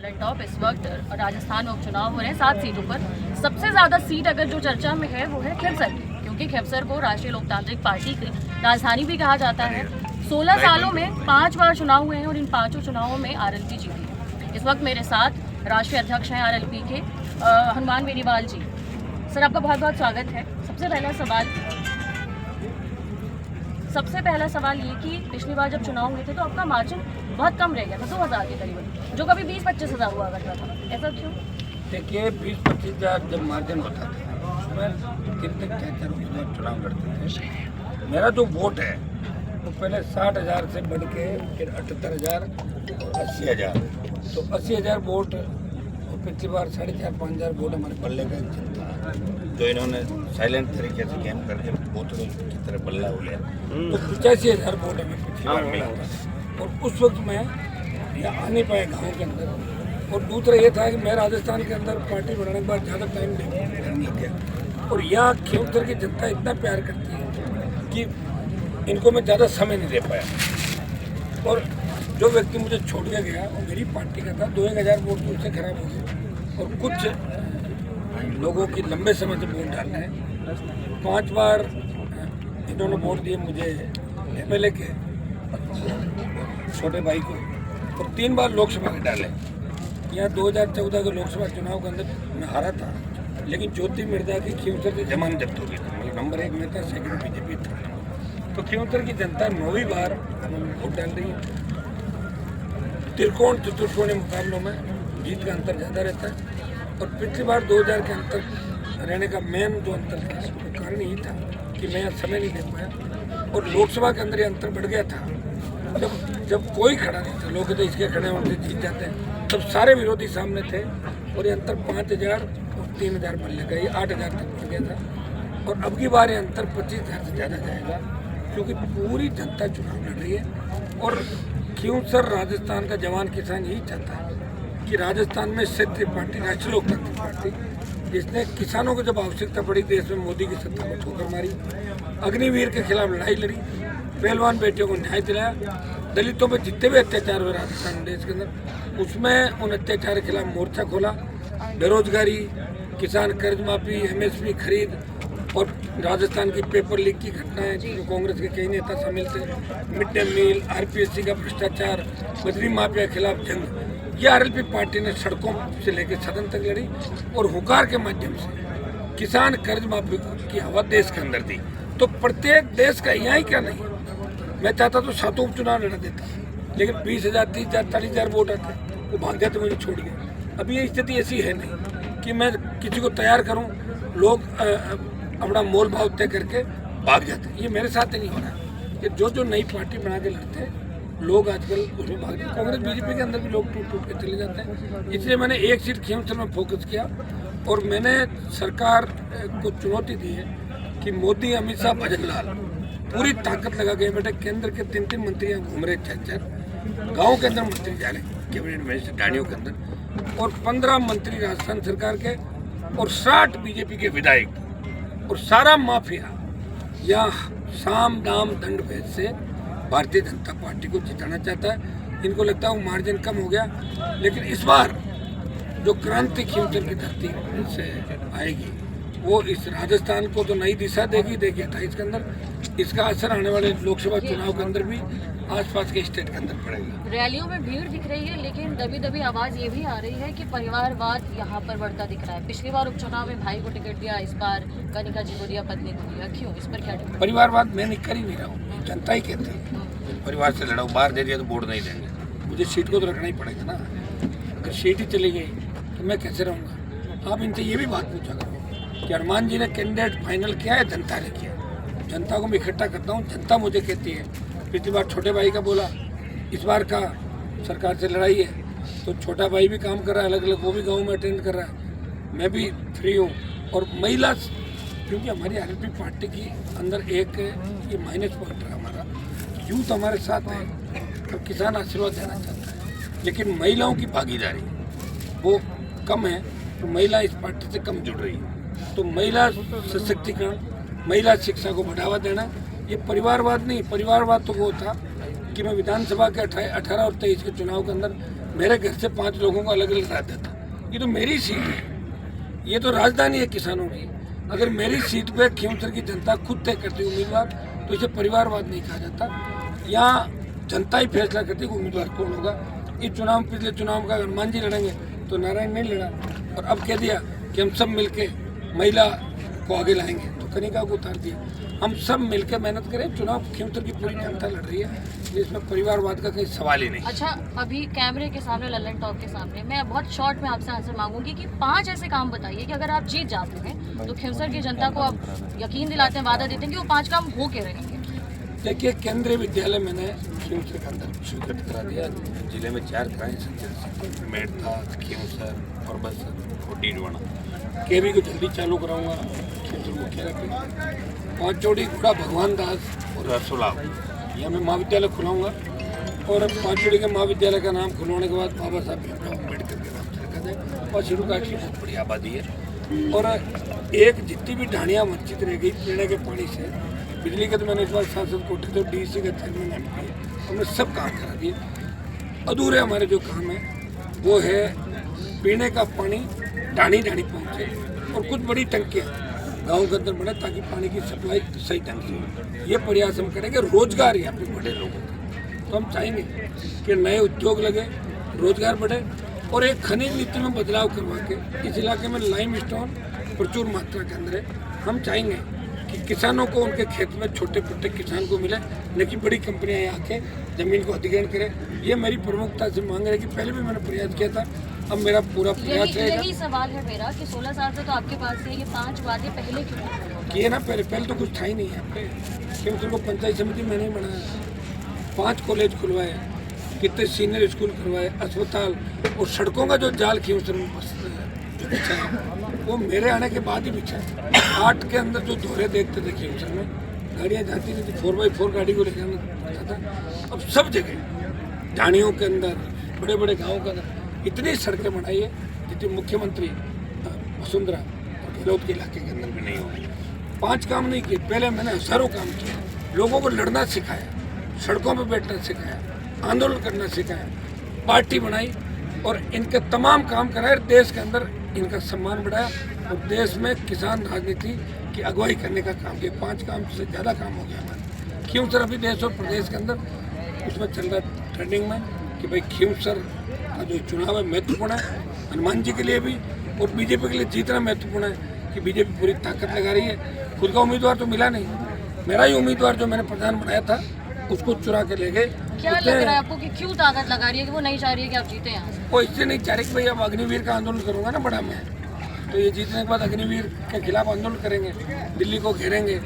Top इस वक्त राजस्थान में उपचुनाव हो रहे हैं 7 सीटों पर। सबसे ज़्यादा सीट अगर जो चर्चा में है वो है खेवसर की, क्योंकि खेवसर को राष्ट्रीय लोकतांत्रिक पार्टी की राजधानी भी कहा जाता है। 16 सालों में 5 बार चुनाव हुए हैं और इन 5 चुनावों में आरएलपी जीती है। इस वक्त मेरे साथ राष्ट्रीय अध्यक्ष हैं आरएलपी के हनुमान बेनीवाल जी। सर, आपका बहुत बहुत स्वागत है। सबसे पहला सवाल ये कि पिछली बार जब चुनाव हुए थे तो आपका मार्जिन बहुत कम रह गया था, 2000 के करीबन, जो कभी 20-25 हज़ार हुआ करता था। ऐसा क्यों? देखिए, 20-25 हज़ार जब मार्जिन होता था उसमें 3-4 उम्मीदवार चुनाव लड़ते थे। मेरा जो वोट है वो पहले 60,000 से बढ़ के फिर 78,000 और 80,000, तो 80,000 वोट और पिछली बार 4,500 वोट हमारे बल्ले का था, जो इन्होंने साइलेंट तरीके से गेम करके बोतलों की तरह बल्ला हो लिया। तो 85,000 वोट हमें पिछली बार मिला था और उस वक्त मैं यहाँ आ नहीं पाया गाँव के अंदर। और दूसरा ये था कि मैं राजस्थान के अंदर पार्टी बनाने के बाद ज़्यादा टाइम नहीं किया, और यहाँ खेवसर की जनता इतना प्यार करती है कि इनको मैं ज़्यादा समय नहीं दे पाया। और जो व्यक्ति मुझे छोड़ के गया वो मेरी पार्टी का था, 2-1 वोट तो उससे खराब हो गए। और कुछ लोगों की लंबे समय से वोट डालना है। 5 बार इन्होंने वोट दिए मुझे एमएलए के छोटे भाई को, और 3 बार लोकसभा के डाले। यहाँ 2014 के लोकसभा चुनाव के अंदर मैं हारा था, लेकिन ज्योति मिर्जा की खेवसर से जमान जब्त हो गई थी। मतलब नंबर 1 में था, सेकंड बीजेपी था। तो खेवसर की जनता 9वीं बार वोट डाल रही है। त्रिकोण चतुर्कोणीय मुकाबलों में जीत का अंतर ज़्यादा रहता है, और पिछली बार 2000 के अंतर रहने का मेन जो अंतर था उसका कारण यही था कि मैं समय नहीं दे पाया। और लोकसभा के अंदर ये अंतर बढ़ गया था जब कोई खड़ा नहीं था। लोग तो इसके खड़े होने से जीत जाते हैं, तब सारे विरोधी सामने थे, और ये अंतर 5,000 और 3,000 बल्ले का, ये 8,000 तक बढ़ गया था। और अब की बार ये अंतर 25,000 से ज़्यादा जाएगा, क्योंकि पूरी जनता चुनाव लड़ रही है। और खेवसर राजस्थान का जवान किसान यही चाहता है कि राजस्थान में क्षेत्रीय पार्टी, राष्ट्रीय लोकतांत्रिक पार्टी, जिसने किसानों को जब आवश्यकता पड़ी देश में मोदी की सत्ता को ठोकर मारी, अग्निवीर के खिलाफ लड़ाई लड़ी, पहलवान बेटियों को न्याय दिलाया, दलितों पर जितने भी अत्याचार हुए राजस्थान देश के अंदर, उसमें उन अत्याचार के खिलाफ मोर्चा खोला। बेरोजगारी, किसान कर्ज माफी, एमएसपी खरीद, और राजस्थान की पेपर लीक की घटनाएं जो कांग्रेस के कई नेता शामिल थे, मिड डे मील, आरपीएससी का भ्रष्टाचार, बजरी माफिया के खिलाफ जंग, ये आरएलपी पार्टी ने सड़कों से लेकर सदन तक लड़ी, और हुकार के माध्यम से किसान कर्ज माफी की हवा देश के अंदर दी। तो प्रत्येक देश का यहाँ ही क्या नहीं, मैं चाहता तो 7 उपचुनाव लड़ा देता, लेकिन 20,000, 30,000, 40,000 वोट आते, वो भाग जाते, मुझे छोड़ गए। अभी ये स्थिति ऐसी है नहीं कि मैं किसी को तैयार करूँ, लोग अपना मोल भाव तय करके भाग जाते हैं। ये मेरे साथ ही नहीं हो रहा कि जो नई पार्टी बना के लड़ते हैं लोग आजकल उसमें भाग जाते हैं। कांग्रेस बीजेपी के अंदर भी लोग टूट के चले जाते हैं। इसलिए मैंने एक सीट खेवसर में फोकस किया, और मैंने सरकार को चुनौती दी है कि मोदी, अमित शाह, भजन लाल पूरी ताकत लगा गए बेटे। केंद्र के 3-3 मंत्री यहाँ घूम रहे, 4-4 गाँव के अंदर मंत्री जा रहे कैबिनेट मिनिस्टर गाड़ियों के अंदर, और 15 मंत्री राजस्थान सरकार के, और 60 बीजेपी के विधायक, और सारा माफिया यहाँ साम दाम दंड भेद से भारतीय जनता पार्टी को जिताना चाहता है। इनको लगता है वो मार्जिन कम हो गया, लेकिन इस बार जो क्रांति खेवसर की धरती से आएगी वो इस राजस्थान को तो नई दिशा देगी 28 के अंदर। इसका असर आने वाले लोकसभा चुनाव के अंदर भी आसपास के स्टेट के अंदर पड़ेगा। रैलियों में भीड़ दिख रही है, लेकिन दबी आवाज ये भी आ रही है कि परिवारवाद यहाँ पर बढ़ता दिख रहा है। पिछली बार उपचुनाव में भाई को टिकट दिया, इस बार कनिका जी को दिया, पत्नी को दिया, क्यों? इस पर क्या टिकट? परिवारवाद मैं नहीं कर ही नहीं रहा हूँ, जनता ही कहती है परिवार से लड़ाऊँ, बाहर दे दिया तो वोट नहीं देंगे, मुझे सीट को तो रखना ही पड़ेगा ना। अगर सीट ही चली गई तो मैं कैसे रहूँगा? आप इनसे ये भी बात पूछा करो कि हनुमान जी ने कैंडिडेट फाइनल किया है, जनता ने किया। जनता को मैं इकट्ठा करता हूँ, जनता मुझे कहती है। पिछली बार छोटे भाई का बोला, इस बार का सरकार से लड़ाई है, तो छोटा भाई भी काम कर रहा है अलग अलग, वो भी गांव में अटेंड कर रहा है, मैं भी फ्री हूँ। और महिला, क्योंकि हमारी आरएलपी पार्टी की अंदर एक ये माइनस पॉइंट है हमारा, यूथ हमारे साथ है और किसान आशीर्वाद देना चाहता है, लेकिन महिलाओं की भागीदारी वो कम है, तो महिला इस पार्टी से कम जुड़ रही है। तो महिला सशक्तिकरण, महिला शिक्षा को बढ़ावा देना, ये परिवारवाद नहीं। परिवारवाद तो वो था कि मैं विधानसभा के 18 और 23 के चुनाव के अंदर मेरे घर से 5 लोगों को अलग अलग रात देता। ये तो मेरी सीट है, ये तो राजधानी है किसानों की। अगर मेरी सीट पे खींवसर की जनता खुद तय करती उम्मीदवार, तो इसे परिवारवाद नहीं कहा जाता। यहाँ जनता ही फैसला करती कि उम्मीदवार कौन होगा। इस चुनाव, पिछले चुनाव का हनुमान जी लड़ेंगे तो नारायण नहीं लड़ा, और अब कह दिया कि हम सब मिलके महिला को आगे लाएंगे, तो कनिका को उतार दिया। हम सब मिलकर मेहनत करें। चुनाव खींवसर की पूरी जनता लड़ रही है, इसमें परिवारवाद का कोई सवाल ही नहीं। अच्छा, अभी कैमरे के सामने, लल्लन टॉक के सामने, मैं बहुत शॉर्ट में आपसे आंसर मांगूंगी कि 5 ऐसे काम बताइए कि अगर आप जीत जाते हैं तो खींवसर की जनता को आप यकीन दिलाते हैं, वादा देते हैं कि वो 5 काम हो के रहेंगे। देखिए, केंद्रीय विद्यालय मैंने खींवसर के अंदर स्वीकृत करा दिया। जिले में 4 कराए, मेड़ता, खींवसर और बस्तर और डीडवाना। केवी को जल्दी चालू कराऊंगा खींवसर मुख्यालय पे। 5 जोड़ी घोड़ा भगवान दास और रसोला, यहाँ मैं महाविद्यालय खुलाऊंगा, और 5 जोड़ी के महाविद्यालय का नाम खुलवाने के बाद बाबा साहब भीमराव अम्बेडकर के नाम से रखा जाए। और शुरू का की बहुत बड़ी आबादी है, और एक जितनी भी ढाणियाँ वंचित रह गई पीने के पानी से, बिजली के तो मैंने इस बार सांसद कोटे तो डीसी का चेयरमैन MP हमने सब काम करा दिए। अधूरे हमारे जो काम है वो है पीने का पानी ढाणी ढाणी पहुँचे, और कुछ बड़ी टंकियाँ गाँव के अंदर बने ताकि पानी की सप्लाई सही ढंग से हो। ये प्रयास हम करेंगे। रोजगार यहाँ पे बड़े लोगों का, तो हम चाहेंगे कि नए उद्योग लगे, रोजगार बढ़े, और एक खनिज नीति में बदलाव करवा के इस इलाके में लाइमस्टोन प्रचुर मात्रा के अंदर है। हम चाहेंगे कि किसानों को उनके खेत में छोटे छोटे किसान को मिले, लेकिन बड़ी कंपनियां यहाँ आके ज़मीन को अधिग्रहण करें। ये मेरी प्रमुखता से मांग है कि पहले भी मैंने प्रयास किया था, अब मेरा पूरा प्रयास रहेगा। यही सवाल है मेरा कि 16 साल से तो आपके पास है, ये 5 वादे पहले क्यों नहीं किए ना? पहले तो कुछ था ही नहीं है आपके। खींवसर को पंचायत समिति मैंने ही बनाया, 5 कॉलेज खुलवाए, कितने सीनियर स्कूल खुलवाए, अस्पताल, और सड़कों का जो जाल खींवसर में जो बिछा है वो मेरे आने के बाद ही बिछा है। 8 के अंदर जो धोरे देखते थे खींवसर में, गाड़ियाँ जाती नहीं थी, 4x4 गाड़ी को लेकर जाता था। अब सब जगह ढाणियों के अंदर, बड़े बड़े गाँवों के अंदर इतनी सड़कें बनाई है जितनी मुख्यमंत्री वसुंधरा और गहलोत के इलाके के अंदर भी नहीं होगी। 5 काम नहीं किए, पहले मैंने हजारों काम किए। लोगों को लड़ना सिखाया, सड़कों पर बैठना सिखाया, आंदोलन करना सिखाया, पार्टी बनाई, और इनके तमाम काम कराए। देश के अंदर इनका सम्मान बढ़ाया, और देश में किसान राजनीति की अगुवाई करने का काम किया। 5 काम से ज़्यादा काम हो गया हमारा। खींवसर अभी देश और प्रदेश के अंदर उसमें चल रहा है ट्रेंडिंग में कि भाई खींवसर का जो चुनाव है महत्वपूर्ण है, हनुमान जी के लिए भी और बीजेपी के लिए जीतना महत्वपूर्ण है कि बीजेपी पूरी ताकत लगा रही है। खुद का उम्मीदवार तो मिला नहीं, मेरा ही उम्मीदवार जो मैंने प्रधान बनाया था उसको चुरा के ले गए। क्या लग रहा है आपको कि क्यों ताकत लगा रही है कि वो नहीं चाह रही है कि आप जीते यहाँ से? वो इससे नहीं चाह रही कि भाई अब अग्निवीर का आंदोलन करूँगा ना बड़ा मैं, तो ये जीतने के बाद अग्निवीर के खिलाफ आंदोलन करेंगे, दिल्ली को घेरेंगे।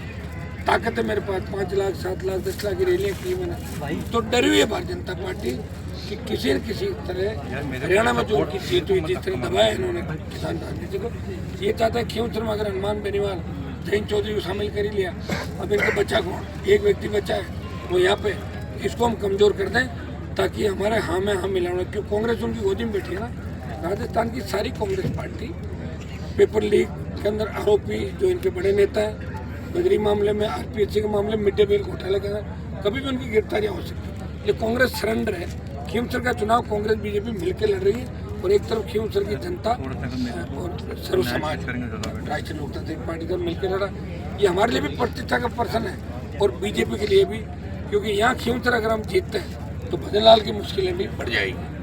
ताकत है मेरे पास, 5 लाख 7 लाख 10 लाख की रैलियाँ की मैंने। तो डरी हुई है भारतीय जनता पार्टी कि किसी न किसी तरह हरियाणा में जो उनकी सीट हुई, जिस तरह दबाया इन्होंने किसान राजनीति को, ये चाहता है खींवसर में अगर हनुमान बेनीवाल, जैन चौधरी को शामिल कर ही लिया, अब इनका बच्चा कौन? एक व्यक्ति बच्चा है वो यहाँ पे, इसको हम कमज़ोर कर दें ताकि हमारे हाँ में हाँ मिलाना। क्यों? कांग्रेस उनकी गोदी में बैठी है ना। राजस्थान की सारी कांग्रेस पार्टी पेपर लीक के अंदर आरोपी जो इनके बड़े नेता हैं, बजरी मामले में, RPSC के मामले में, मिड डे मील घोटाले के अंदर कभी भी उनकी गिरफ्तारियाँ हो सकती है। ये कांग्रेस सरेंडर है। खींवसर का चुनाव कांग्रेस बीजेपी मिलकर लड़ रही है, और एक तरफ खींवसर की जनता और सर्व समाज राष्ट्रीय लोकतांत्रिक पार्टी का मिलकर लड़ा। ये हमारे लिए भी प्रतिष्ठा का प्रश्न है, और बीजेपी के लिए भी, क्योंकि यहाँ खींवसर अगर हम जीतते हैं तो भजन लाल की मुश्किलें भी बढ़ जाएगी।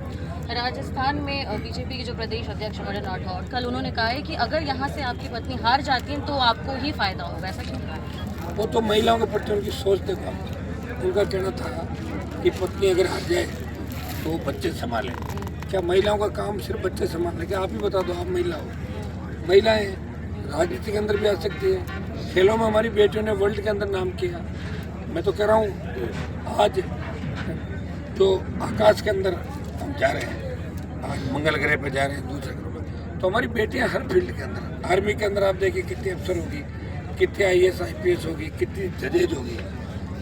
राजस्थान में बीजेपी के जो प्रदेश अध्यक्ष मदन राठौर, कल उन्होंने कहा है कि अगर यहाँ से आपकी पत्नी हार जाती है तो आपको ही फायदा होगा, ऐसा क्यों? वो तो महिलाओं के प्रति उनकी सोच देखो। उनका कहना था कि पत्नी अगर हार जाए तो बच्चे संभालें। क्या महिलाओं का काम सिर्फ बच्चे संभालने? क्या आप ही बता दो, आप महिला हो। महिलाएं राजनीति के अंदर भी आ सकती है। खेलों में हमारी बेटियों ने वर्ल्ड के अंदर नाम किया। मैं तो कह रहा हूँ आज जो आकाश के अंदर हम जा रहे हैं, आज मंगल ग्रह पर जा रहे हैं, दूसरे ग्रह पर, तो हमारी बेटियां हर फील्ड के अंदर, आर्मी के अंदर आप देखिए कितनी अफसर होगी, कितने IAS IPS होगी, कितनी जजेज होगी,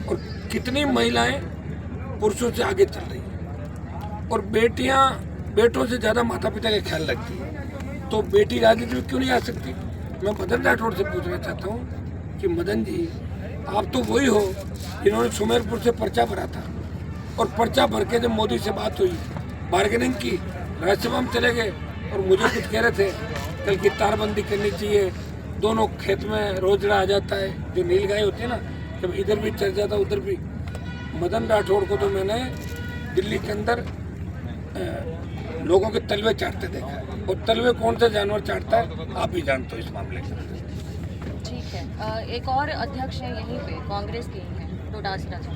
और कितनी महिलाएं पुरुषों से आगे चल रही हैं। और बेटियां बेटों से ज़्यादा माता पिता का ख्याल रखती हैं, तो बेटी राजनीति में क्यों नहीं आ सकती? मैं मदन राठौड़ से पूछना चाहता हूँ कि मदन जी, आप तो वही हो जिन्होंने सुमेरपुर से पर्चा भरा था, और पर्चा भर के जब मोदी से बात हुई बार्गेनिंग की, राज्यसभा में चले गए और मुझे कुछ कह रहे थे कल की तारबंदी करनी चाहिए, दोनों खेत में रोजड़ा आ जाता है, जो नील गाय होती है ना, जब इधर भी चल जाता उधर भी। मदन राठौड़ को तो मैंने दिल्ली के अंदर लोगों के तलवे चाटते देखा है, और तलवे कौन सा जानवर चाटता है आप ही जानते हो इस मामले में। ठीक है, एक और अध्यक्ष है यहीं पे, कांग्रेस के ही हैं, डोटासरा जी।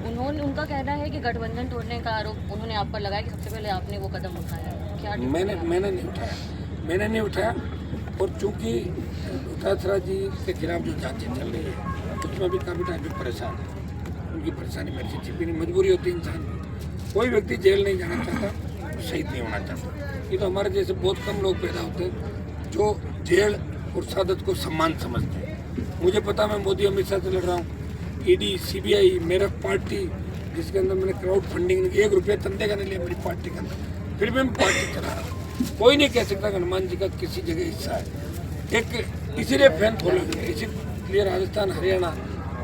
उनका कहना है कि गठबंधन तोड़ने का आरोप उन्होंने आप पर लगाया कि सबसे पहले आपने वो कदम उठाया। क्या मैंने नहीं उठाया। और चूंकि डोटासरा जी के खिलाफ जो जांचें चल रही है उसमें भी काफ़ी टाइम परेशान है, उनकी परेशानी मेरे से छिपी नहीं, मजबूरी होती है इंसान की। कोई व्यक्ति जेल नहीं जाना चाहता, शहीद नहीं होना चाहता। ये तो हमारे जैसे बहुत कम लोग पैदा होते हैं जो जेल और शहादत को सम्मान समझते हैं। मुझे पता मैं मोदी अमित शाह से लड़ रहा हूँ, ईडी सीबीआई मेरा पार्टी जिसके अंदर मैंने क्राउड फंडिंग 1 रुपया तंदे का नहीं लिया मेरी पार्टी के अंदर, फिर भी मैं पार्टी चला रहा हूँ। कोई नहीं कह सकता हनुमान जी का किसी जगह हिस्सा है। एक इसीलिए फैन फॉलोइंग है, इसीलिए राजस्थान, हरियाणा,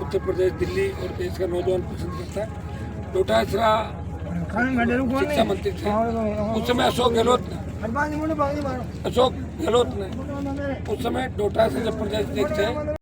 उत्तर प्रदेश, दिल्ली और देश का नौजवान पसंद करता है। डोटासरा शिक्षा मंत्री थे उस समय, अशोक गहलोत ने उस समय डोटासरा जब प्रदेश अध्यक्ष थे